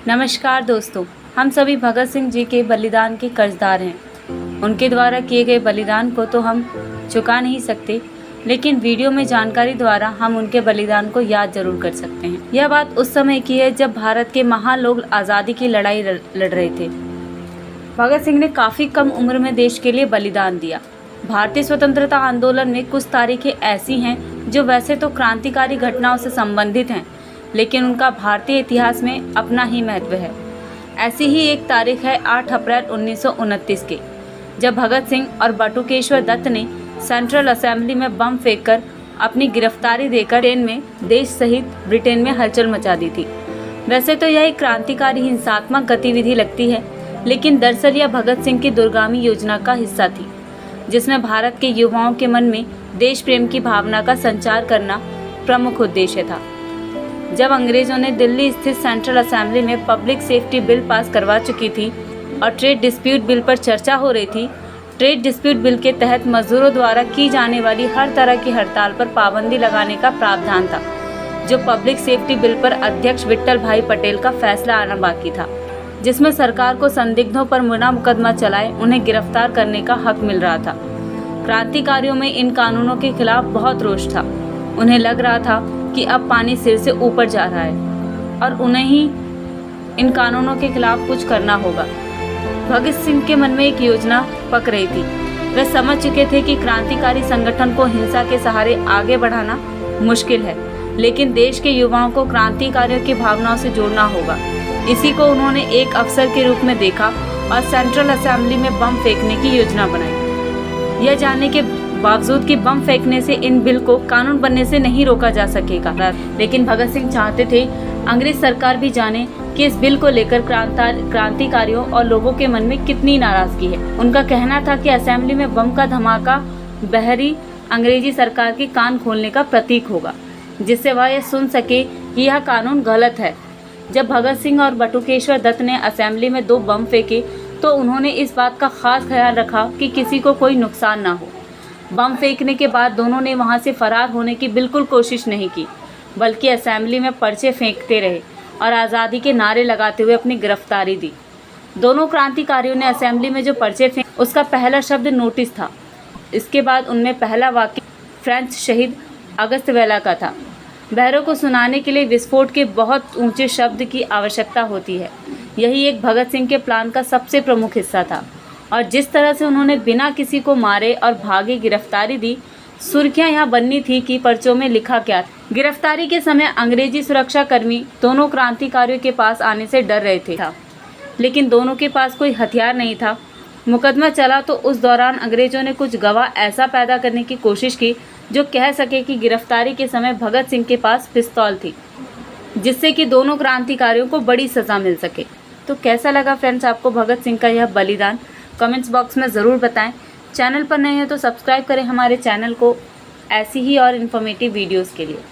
नमस्कार दोस्तों, हम सभी भगत सिंह जी के बलिदान के कर्जदार हैं। उनके द्वारा किए गए बलिदान को तो हम चुका नहीं सकते, लेकिन वीडियो में जानकारी द्वारा हम उनके बलिदान को याद जरूर कर सकते हैं। यह बात उस समय की है जब भारत के महान लोग आज़ादी की लड़ाई लड़ रहे थे। भगत सिंह ने काफ़ी कम उम्र में देश के लिए बलिदान दिया। भारतीय स्वतंत्रता आंदोलन में कुछ तारीखें ऐसी हैं जो वैसे तो क्रांतिकारी घटनाओं से संबंधित हैं, लेकिन उनका भारतीय इतिहास में अपना ही महत्व है। ऐसी ही एक तारीख है 8 अप्रैल 1929 की, जब भगत सिंह और बटुकेश्वर दत्त ने सेंट्रल असेंबली में बम फेंककर अपनी गिरफ्तारी देकर ट्रेन में देश सहित ब्रिटेन में हलचल मचा दी थी। वैसे तो यह एक क्रांतिकारी हिंसात्मक गतिविधि लगती है, लेकिन दरअसल यह भगत सिंह की दूरगामी योजना का हिस्सा थी, जिसमें भारत के युवाओं के मन में देश प्रेम की भावना का संचार करना प्रमुख उद्देश्य था। जब अंग्रेजों ने दिल्ली स्थित सेंट्रल असेंबली में पब्लिक सेफ्टी बिल पास करवा चुकी थी और ट्रेड डिस्प्यूट बिल पर चर्चा हो रही थी, ट्रेड डिस्प्यूट बिल के तहत मजदूरों द्वारा की जाने वाली हर तरह की हड़ताल पर पाबंदी लगाने का प्रावधान था, जो पब्लिक सेफ्टी बिल पर अध्यक्ष विट्ठल भाई पटेल का फैसला आना बाकी था, जिसमें सरकार को संदिग्धों पर मुना मुकदमा चलाए उन्हें गिरफ्तार करने का हक मिल रहा था। क्रांतिकारियों में इन कानूनों के खिलाफ बहुत रोष था। उन्हें लग रहा था कि अब पानी सिर से ऊपर जा रहा है और उन्हें ही इन कानूनों के खिलाफ कुछ करना होगा। भगत सिंह के मन में एक योजना पक रही थी। वे समझ चुके थे कि क्रांतिकारी संगठन को हिंसा के सहारे आगे बढ़ाना मुश्किल है, लेकिन देश के युवाओं को क्रांतिकारियों की भावनाओं से जोड़ना होगा। इसी को उन्होंने एक अवसर के रूप में देखा और सेंट्रल असेंबली में बम फेंकने की योजना बनाई। यह जानने के बावजूद कि बम फेंकने से इन बिल को कानून बनने से नहीं रोका जा सकेगा, लेकिन भगत सिंह चाहते थे अंग्रेज सरकार भी जाने कि इस बिल को लेकर क्रांतिकारियों और लोगों के मन में कितनी नाराजगी है। उनका कहना था कि असेंबली में बम का धमाका बहरी अंग्रेजी सरकार के कान खोलने का प्रतीक होगा, जिससे वह यह सुन सके कि यह कानून गलत है। जब भगत सिंह और बटुकेश्वर दत्त ने असेंबली में 2 बम फेंके तो उन्होंने इस बात का खास ख्याल रखा कि किसी को कोई नुकसान ना हो। बम फेंकने के बाद दोनों ने वहां से फरार होने की बिल्कुल कोशिश नहीं की, बल्कि असेंबली में पर्चे फेंकते रहे और आज़ादी के नारे लगाते हुए अपनी गिरफ्तारी दी। दोनों क्रांतिकारियों ने असेंबली में जो पर्चे फेंके उसका पहला शब्द नोटिस था। इसके बाद उनमें पहला वाक्य फ्रेंच शहीद अगस्त वेला का था। बहरों को सुनाने के लिए विस्फोट के बहुत ऊंचे शब्द की आवश्यकता होती है। यही एक भगत सिंह के प्लान का सबसे प्रमुख हिस्सा था, और जिस तरह से उन्होंने बिना किसी को मारे और भागे गिरफ्तारी दी, सुर्खियां यहाँ बननी थी कि पर्चों में लिखा क्या था। गिरफ्तारी के समय अंग्रेजी सुरक्षा कर्मी दोनों क्रांतिकारियों के पास आने से डर रहे थे, लेकिन दोनों के पास कोई हथियार नहीं था। मुकदमा चला तो उस दौरान अंग्रेजों ने कुछ गवाह ऐसा पैदा करने की कोशिश की जो कह सके कि गिरफ्तारी के समय भगत सिंह के पास पिस्तौल थी, जिससे कि दोनों क्रांतिकारियों को बड़ी सज़ा मिल सके। तो कैसा लगा फ्रेंड्स आपको भगत सिंह का यह बलिदान? कमेंट्स बॉक्स में ज़रूर बताएं। चैनल पर नए हैं तो सब्सक्राइब करें हमारे चैनल को ऐसी ही और इन्फॉर्मेटिव वीडियोस के लिए।